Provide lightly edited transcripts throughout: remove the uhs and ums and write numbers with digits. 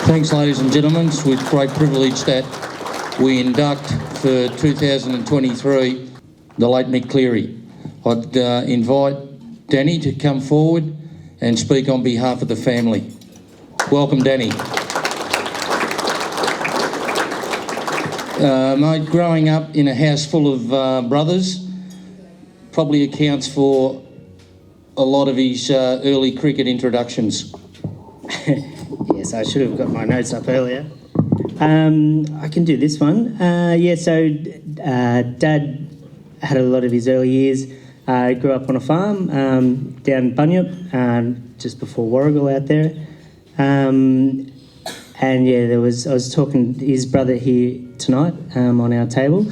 Thanks, ladies and gentlemen. It's with great privilege that we induct for 2023 the late Mick Cleary. I'd invite Danny to come forward and speak on behalf of the family. Welcome, Danny. Mate, growing up in a house full of brothers probably accounts for a lot of his early cricket introductions. Yes, I should have got my notes up earlier. I can do this one. Dad had a lot of his early years. Grew up on a farm down Bunyip, just before Warrigal out there. I was talking to his brother here tonight on our table,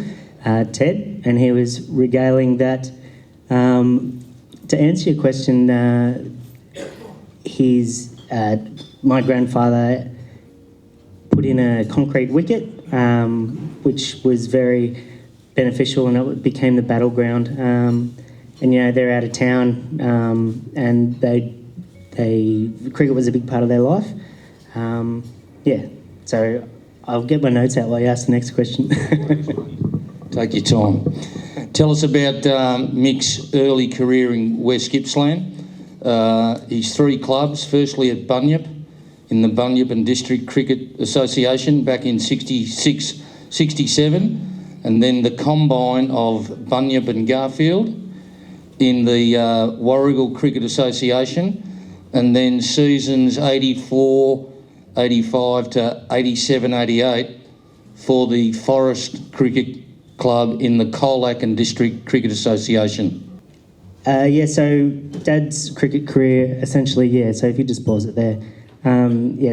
Ted, and he was regaling that, to answer your question, my grandfather put in a concrete wicket, which was very beneficial, and it became the battleground. They're out of town, and cricket was a big part of their life. So I'll get my notes out while you ask the next question. Take your time. Tell us about Mick's early career in West Gippsland. His three clubs, firstly at Bunyip, in the Bunyip and District Cricket Association back in 66, 67, and then the combine of Bunyip and Garfield in the Warrigal Cricket Association, and then seasons 84, 85 to 87, 88 for the Forest Cricket Club in the Colac and District Cricket Association. So Dad's cricket career, essentially, so if you just pause it there,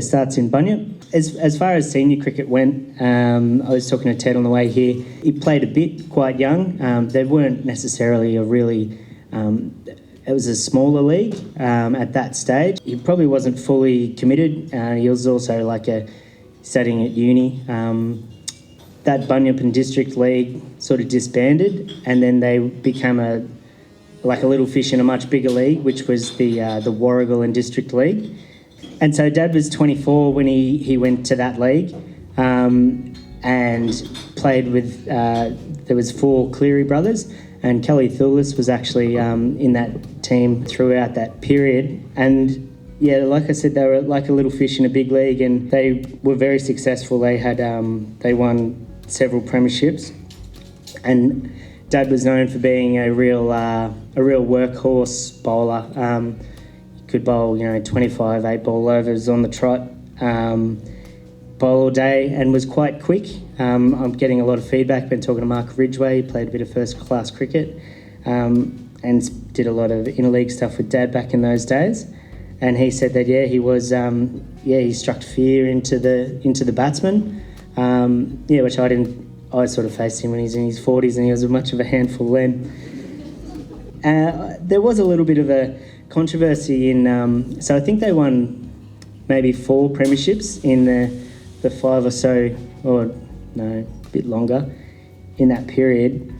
starts in Bunyip. As far as senior cricket went, I was talking to Ted on the way here. He played a bit quite young. They weren't necessarily it was a smaller league at that stage. He probably wasn't fully committed. He was also studying at uni. That Bunyip and District League sort of disbanded, and then they became a little fish in a much bigger league, which was the Warrigal and District League. And so Dad was 24 when he went to that league, and played with, there was 4 Cleary brothers, and Kelly Thulis was actually in that team throughout that period. And like I said, they were like a little fish in a big league, and they were very successful. They won several premierships, and Dad was known for being a real workhorse bowler. Could bowl 25 8-ball overs on the trot, bowl all day, and was quite quick. I'm getting a lot of feedback. Been talking to Mark Ridgway. He played a bit of first class cricket, and did a lot of interleague stuff with Dad back in those days. And he said that he was he struck fear into the batsman, which I didn't. I sort of faced him when he's in his 40s, and he was much of a handful then. There was a little bit of a controversy in. So I think they won maybe 4 premierships in the 5 or so, or no, a bit longer, in that period.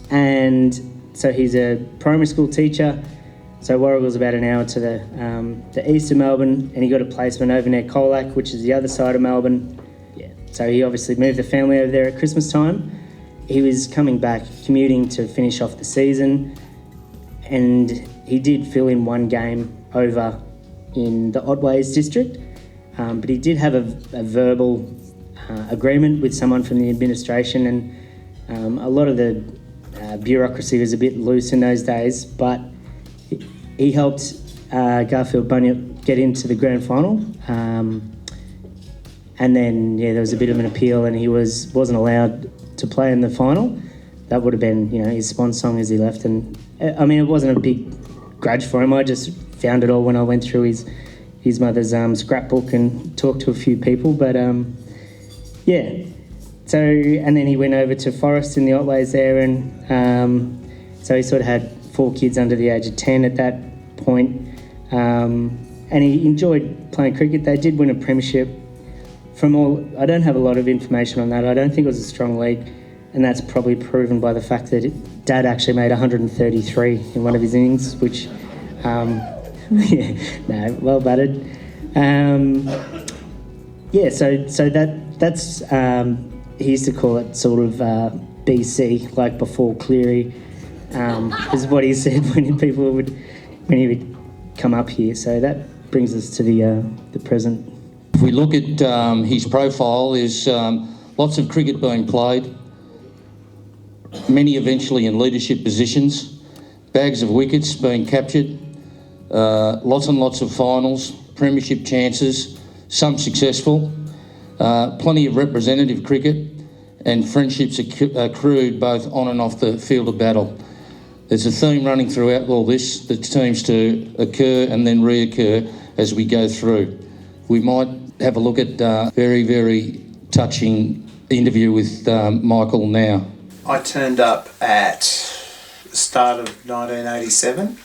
And so he's a primary school teacher. So Warrigal's about an hour to the east of Melbourne, and he got a placement over near Colac, which is the other side of Melbourne. So he obviously moved the family over there at Christmas time. He was coming back, commuting to finish off the season, and he did fill in one game over in the Otways district, but he did have a verbal agreement with someone from the administration, and a lot of the bureaucracy was a bit loose in those days, but he helped Garfield Bunyip get into the grand final. And then, there was a bit of an appeal, and he wasn't allowed to play in the final. That would have been, his swan song as he left. And it wasn't a big grudge for him. I just found it all when I went through his mother's scrapbook and talked to a few people. But So, and then he went over to Forest in the Otways there, and so he sort of had 4 kids under the age of 10 at that point. And he enjoyed playing cricket. They did win a premiership. I don't have a lot of information on that. I don't think it was a strong league, and that's probably proven by the fact that Dad actually made 133 in one of his innings, which, well batted. Yeah, so that's he used to call it sort of BC, like before Cleary, is what he said when he would come up here. So that brings us to the present. If we look at his profile, there's lots of cricket being played, many eventually in leadership positions, bags of wickets being captured, lots and lots of finals, premiership chances, some successful, plenty of representative cricket, and friendships accrued both on and off the field of battle. There's a theme running throughout all this that seems to occur and then reoccur as we go through. We might have a look at a very, very touching interview with Michael now. I turned up at the start of 1987,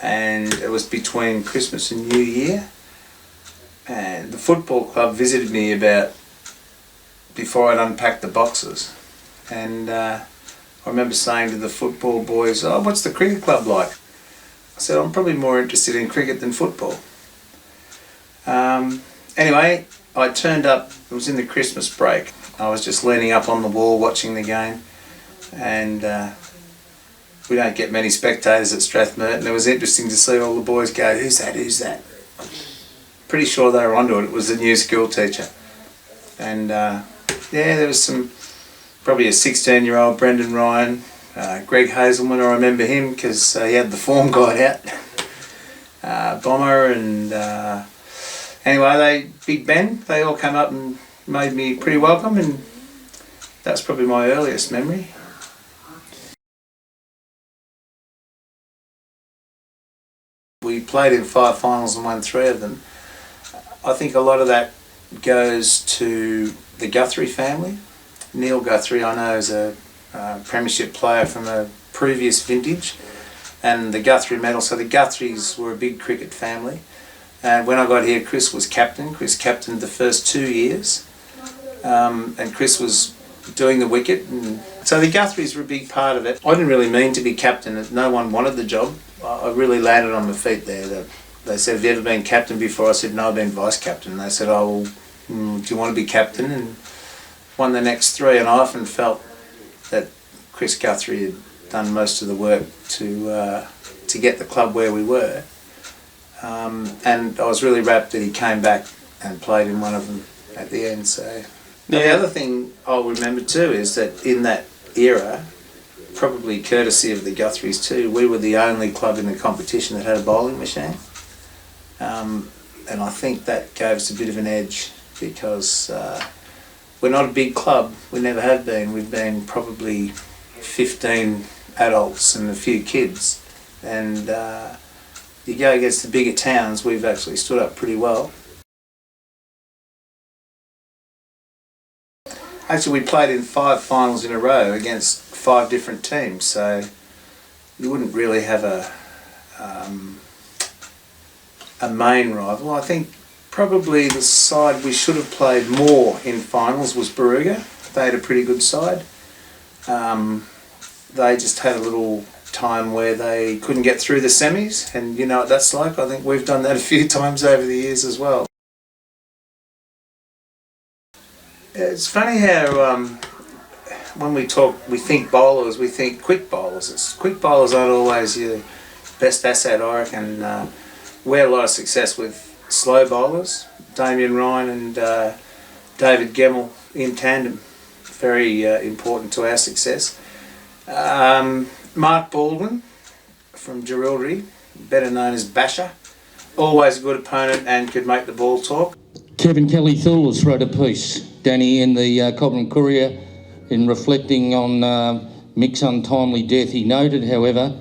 and it was between Christmas and New Year, and the football club visited me about before I'd unpacked the boxes, and I remember saying to the football boys, "Oh, what's the cricket club like?" I said, "I'm probably more interested in cricket than football." Anyway, I turned up, it was in the Christmas break. I was just leaning up on the wall watching the game, and we don't get many spectators at Strathmerton. It was interesting to see all the boys go, "Who's that, who's that?" Pretty sure they were onto it. It was the new school teacher. And yeah, there was probably a 16-year-old Brendan Ryan, Greg Hazelman, I remember him because he had the form guide out, Bomber, and anyway, Big Ben, they all came up and made me pretty welcome, and that's probably my earliest memory. We played in 5 finals and won 3 of them. I think a lot of that goes to the Guthrie family. Neil Guthrie, I know, is a premiership player from a previous vintage, and the Guthrie medal. So the Guthries were a big cricket family. And when I got here, Chris was captain. Chris captained the first 2 years, and Chris was doing the wicket. And so the Guthries were a big part of it. I didn't really mean to be captain. No one wanted the job. I really landed on my feet there. They said, "Have you ever been captain before?" I said, "No, I've been vice captain." And they said, "Oh, well, do you want to be captain?" And won the next 3. And I often felt that Chris Guthrie had done most of the work to get the club where we were. And I was really rapt that he came back and played in one of them at the end. So the other thing I'll remember too is that in that era, probably courtesy of the Guthries too, we were the only club in the competition that had a bowling machine. And I think that gave us a bit of an edge because we're not a big club, we never have been. We've been probably 15 adults and a few kids. And you go against the bigger towns, we've actually stood up pretty well. Actually, we played in 5 finals in a row against 5 different teams, so you wouldn't really have a main rival. I think probably the side we should have played more in finals was Baruga. They had a pretty good side. They just had a little time where they couldn't get through the semis, and you know what that's like. I think we've done that a few times over the years as well. It's funny how when we talk, we think bowlers, we think quick bowlers. Quick bowlers aren't always your best asset, I reckon. We had a lot of success with slow bowlers, Damien Ryan and David Gemmell in tandem, very important to our success. Mark Baldwin from Jerilderie, better known as Basher, always a good opponent and could make the ball talk. Kevin Kelly-Thulis wrote a piece, Danny, in the Cobram Courier in reflecting on Mick's untimely death. He noted, however,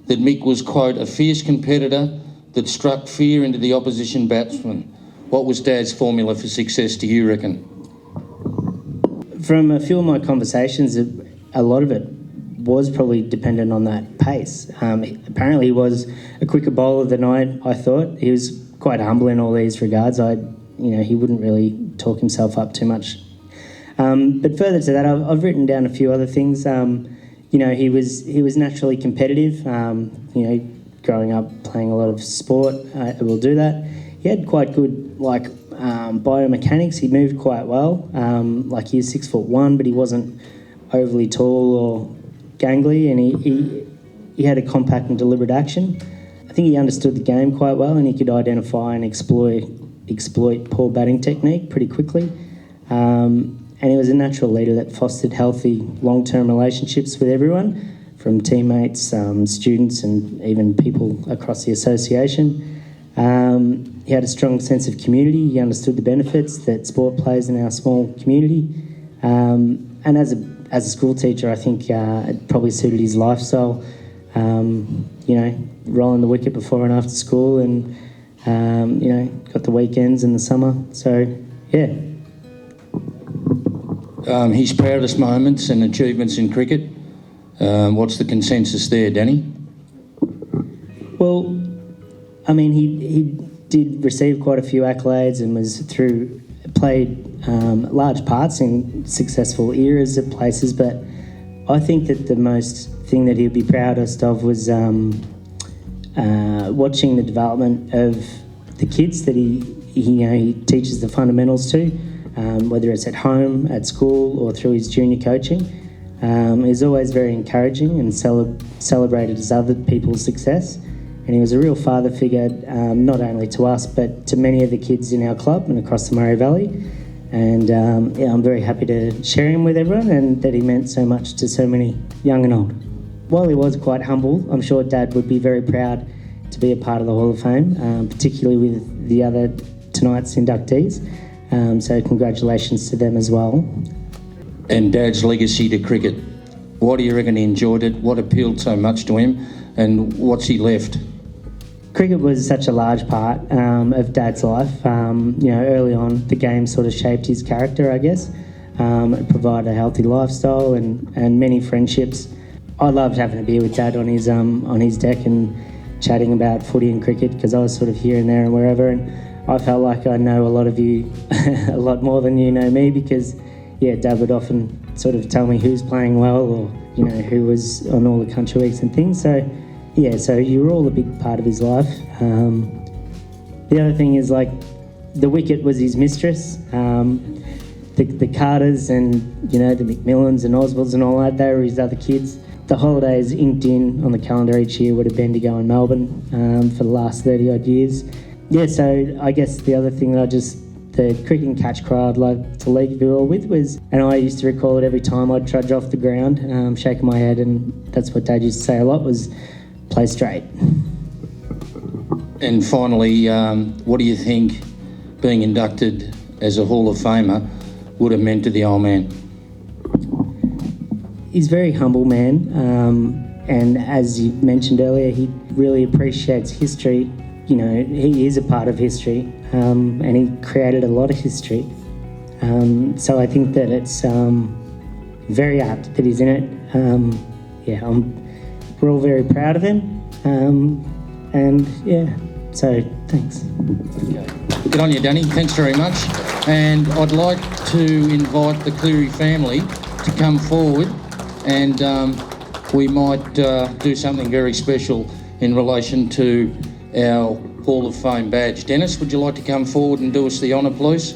that Mick was, quote, a fierce competitor that struck fear into the opposition batsman. What was Dad's formula for success, do you reckon? From a few of my conversations, a lot of it was probably dependent on that pace. Apparently he was a quicker bowler than I thought. He was quite humble in all these regards. He wouldn't really talk himself up too much. But further to that, I've written down a few other things. He was naturally competitive. Growing up playing a lot of sport, will do that. He had quite good biomechanics, he moved quite well. Like he was 6'1", but he wasn't overly tall or gangly, and he had a compact and deliberate action. I think he understood the game quite well, and he could identify and exploit poor batting technique pretty quickly. And he was a natural leader that fostered healthy long-term relationships with everyone, from teammates, students, and even people across the association. He had a strong sense of community. He understood the benefits that sport plays in our small community. And as a school teacher, I think it probably suited his lifestyle. Rolling the wicket before and after school, and got the weekends in the summer. So, yeah. His proudest moments and achievements in cricket. What's the consensus there, Danny? Well, I mean, he did receive quite a few accolades and played large parts in successful eras at places, but I think that the most thing that he'd be proudest of was watching the development of the kids that he teaches the fundamentals to, whether it's at home, at school, or through his junior coaching. He's always very encouraging and celebrated his other people's success. And he was a real father figure, not only to us, but to many of the kids in our club and across the Murray Valley. And I'm very happy to share him with everyone, and that he meant so much to so many young and old. While he was quite humble, I'm sure Dad would be very proud to be a part of the Hall of Fame, particularly with the other tonight's inductees. So congratulations to them as well. And Dad's legacy to cricket. Why do you reckon he enjoyed it? What appealed so much to him? And what's he left? Cricket was such a large part of Dad's life. Early on, the game sort of shaped his character, I guess. It provided a healthy lifestyle and many friendships. I loved having a beer with Dad on his deck and chatting about footy and cricket, because I was sort of here and there and wherever, and I felt like I know a lot of you a lot more than you know me, because Dad would often sort of tell me who's playing well, or who was on all the country weeks and things. So you were all a big part of his life. The other thing is, like, the wicket was his mistress. The Carters and the McMillans and Oswalds and all that, they were his other kids. The holidays inked in on the calendar each year would have been to go in Melbourne for the last 30 odd years. So I guess the other thing that the cricket and catch cry I'd like to leave you all with was, and I used to recall it every time I'd trudge off the ground, shaking my head, and that's what Dad used to say a lot, was play straight. And finally, what do you think being inducted as a Hall of Famer would have meant to the old man? He's a very humble man, and as you mentioned earlier, he really appreciates history. He is a part of history, and he created a lot of history. So I think that it's very apt that he's in it. We're all very proud of him, so thanks. Okay. Good on you, Danny. Thanks very much. And I'd like to invite the Cleary family to come forward, and we might do something very special in relation to our Hall of Fame badge. Dennis, would you like to come forward and do us the honour, please?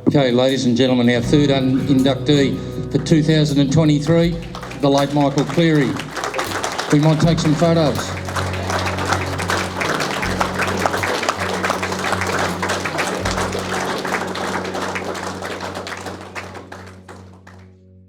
Okay, ladies and gentlemen, our third inductee for 2023, the late Michael Cleary. We might take some photos.